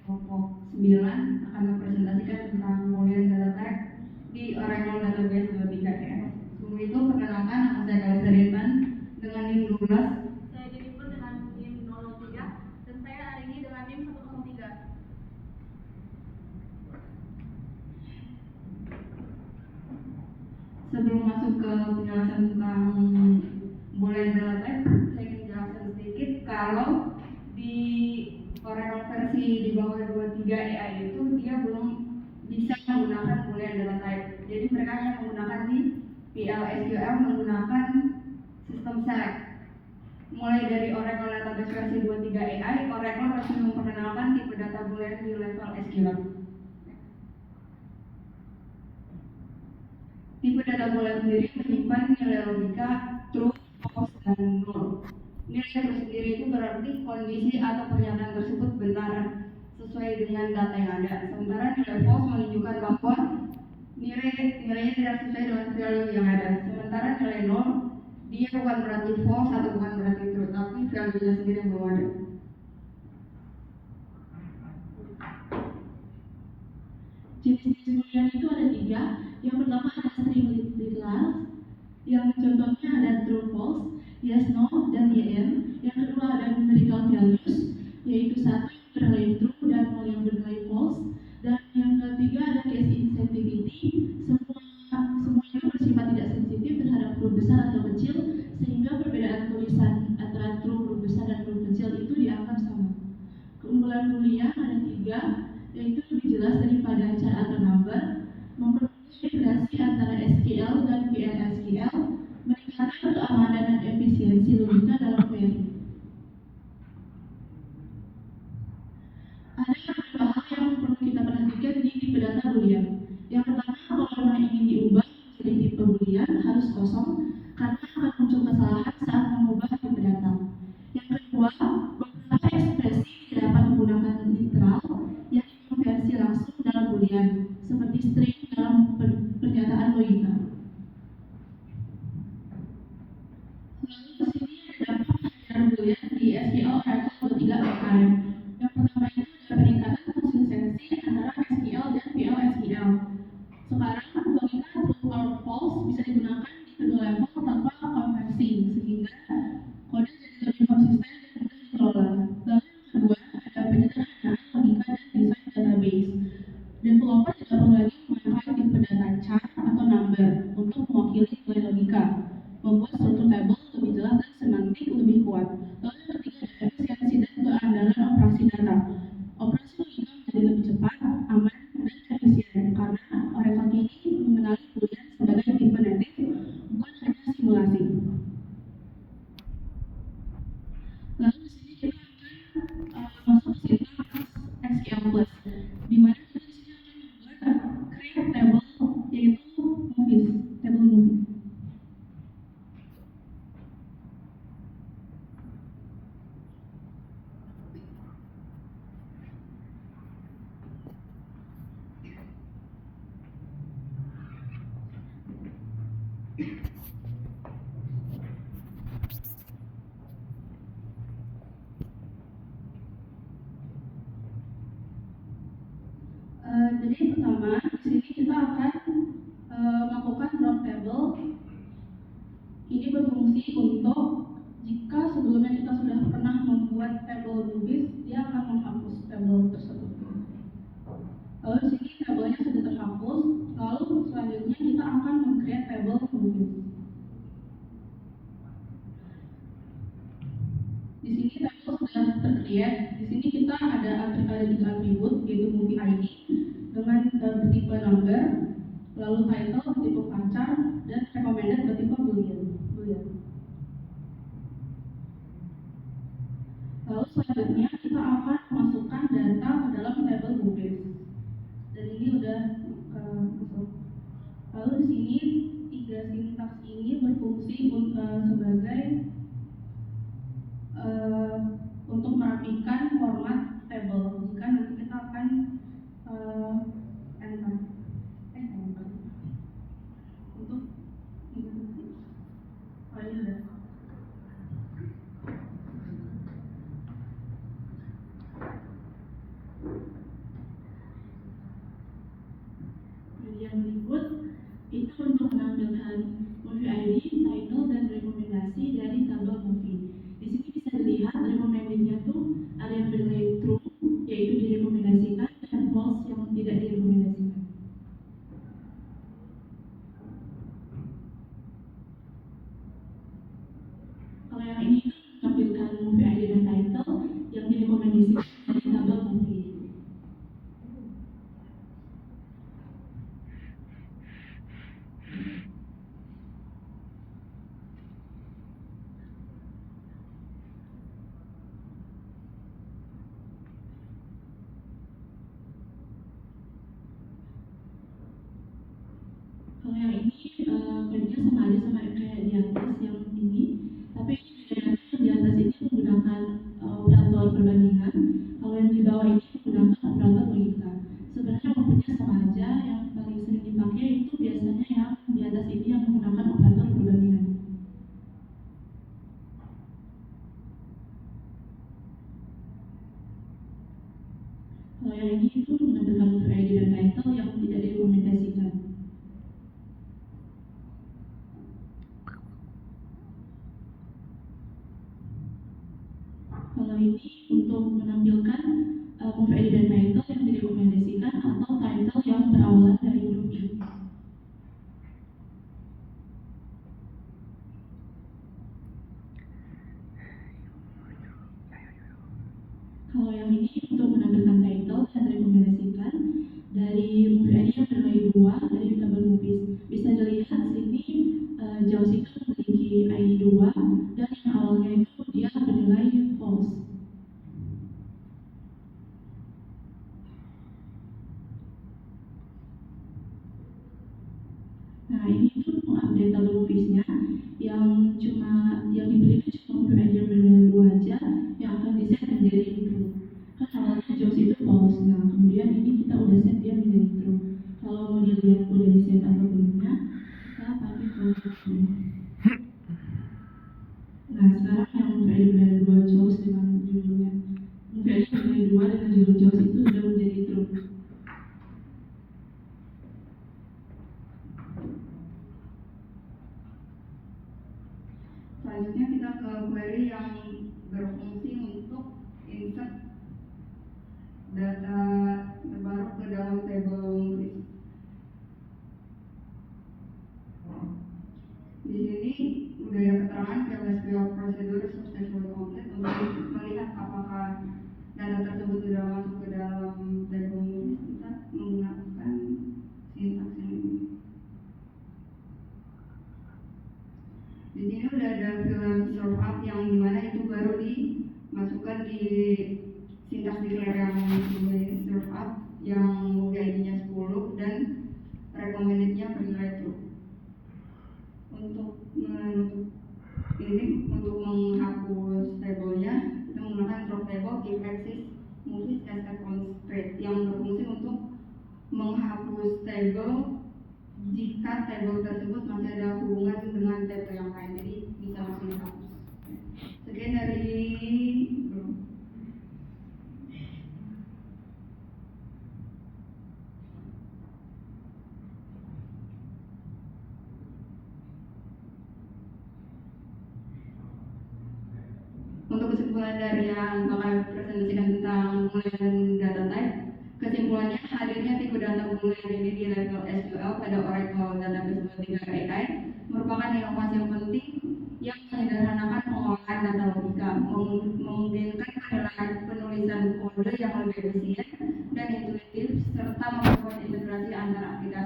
kelompok 9 akan mempresentasikan tentang pemulihan data type di Oracle Database 23 ya. Sebelum itu perkenalkan, nama saya Kalista Rintan dengan NIM 12. Saya Jennifer dengan NIM 03 dan saya hari ini dengan NIM 103. Sebelum masuk ke penjelasan tentang pemulihan data type, saya ingin jelaskan sedikit kalau di Oracle versi di bawah 23 AI itu dia belum bisa menggunakan pemulihan data type. Jadi mereka hanya menggunakan di PL/SQL menggunakan sistem select. Mulai dari Oracle Database versi 23 AI, Oracle resmi memperkenalkan tipe data boolean di level SQL. Tipe data boolean sendiri menyimpan nilai logika true, false, dan null. Nilai true sendiri itu berarti kondisi atau pernyataan tersebut benar sesuai dengan data yang ada. Sementara nilai false menunjukkan bahwa nilainya tidak sesuai dengan value yang ada. Sementara nilai null dia bukan berarti false atau bukan berarti true, tapi value-nya sendiri yang belum ada. Jenis-jenis boolean itu ada 3. Yang pertama ada string literal, yang contohnya ada true, false, yes, no, dan ym. Yang kedua ada numerical values, yaitu 1 yang bernilai true dan 0 yang bernilai false. Dan yang ketiga ada case insensitivity, semuanya bersifat tidak sensitif terhadap huruf besar atau kecil, sehingga perbedaan tulisan antara true huruf besar dan huruf kecil itu dianggap sama. Keunggulan boolean ada 3, yaitu lebih jelas daripada char atau number, mempermudah integrasi antara SQL dan PL/SQL, meningkatkan keamanan dan efisiensi logika dalam query. Ada beberapa hal yang perlu kita perhatikan di tipe data boolean. Yang pertama, kalau memang ingin diubah menjadi tipe boolean harus kosong, karena akan muncul kesalahan saat mengubah tipe data. Yang kedua, beberapa ekspresi tidak dapat menggunakan literal yang dikonversi langsung dalam boolean, seperti string dalam pernyataan logika. Lalu di sini ada dampak pelajaran boolean di SQL Oracle 23 UKM. Yang pertama itu ada peningkatan konsistensi antara SQL dan PL/SQL. Sekarang logika true or false bisa digunakan di kedua level tanpa konversi, sehingga kode jadi lebih konsisten dan mudah dikelola. Lalu yang kedua ada penyederhanaan logika dan desain database. Developer tidak perlu lagi memakai tipe data char atau number untuk mewakili nilai logika, membuat struktur table lebih jelas dan semantik lebih kuat. Lalu yang ketiga ada efisiensi dan keandalan operasi data. Operasi logika menjadi lebih cepat, aman, dan efisien karena Oracle kini mengenali boolean sebagai tipe native, bukan hanya simulasi. Lalu di sini kita akan masuk ke sintaks SQL+, di mana kita di sini akan membuat create table, yaitu movies, table movies. Jadi pertama di sini kita akan melakukan drop table. Ini berfungsi untuk jika sebelumnya kita sudah pernah membuat table movies, dia akan menghapus table tersebut. Lalu di sini tabelnya sudah terhapus. Lalu selanjutnya kita akan meng-create table movies. Di sini table sudah ter-create. Di sini kita ada 3 atribut, yaitu movie ID dengan bertipe number, lalu title bertipe pacar, dan recommended bertipe boolean. Lalu selanjutnya kita akan masukkan data ke dalam table movies. Dan ini udah masuk. Lalu di sini 3 sintaks ini berfungsi sebagai untuk merapikan format table. Jika nanti kita akan enter untuk ini udah. bawah ini menggunakan operator logika. Sebenarnya outputnya sama aja, yang paling sering dipakai itu biasanya yang di atas ini yang menggunakan operator perbandingan. Kalau yang ini itu menampilkan movie ID dan title yang tidak direkomendasikan. Kalau ini untuk menampilkan movie ID dan title yang direkomendasikan atau title yang berawalan dari huruf I. Kalau yang ini untuk menampilkan title yang direkomendasikan dari movie ID yang bernilai 2 dari tabel movies. Bisa dilihat sini Jaws itu memiliki ID 2 dan yang awalnya itu dia bernilai false. Nah ini tuh mengupdate tabel moviesnya yang dibeli itu cuma movie ID yang bernilai 2 aja yang akan di-set menjadi true. Kan awalnya Jaws itu false. Nah kemudian ini kita udah set dia menjadi true. Kalau mau dilihat udah di-set atau belumnya, kita pakai kalau Nah sekarang yang movie ID bernilai 2 Jaws dengan judulnya movie ID bernilai 2 dengan judul Jaws itu udah menjadi true. Selanjutnya kita ke query yang berfungsi untuk insert data terbaru ke dalam table movies. Di sini udah ada keterangan PLSQL prosedur successfully complete untuk melihat apakah data tersebut sudah masuk ke dalam table movies. Kita menggunakan sintaks yang ini. Di sini udah ada film serve up yang dimana itu baru dimasukkan di sintaks declare yang sebelumnya serve up yang movie ID-nya 10 dan recommended-nya bernilai true. Untuk menghapus tabelnya kita menggunakan drop table if exist movies as a constraint yang berfungsi untuk menghapus table jika table tersebut masih ada hubungan dengan table yang lain, jadi bisa langsung dihapus. Sekian dari Untuk kesimpulan dari yang bakal presentasikan tentang penggunaan data type, kesimpulannya hadirnya tipe data boolean ini di level SQL pada Oracle Database 23 AI merupakan inovasi yang penting yang menyederhanakan pengolahan data logika, memungkinkan penulisan kode yang lebih efisien dan intuitif serta memperkuat integrasi antara aplikasi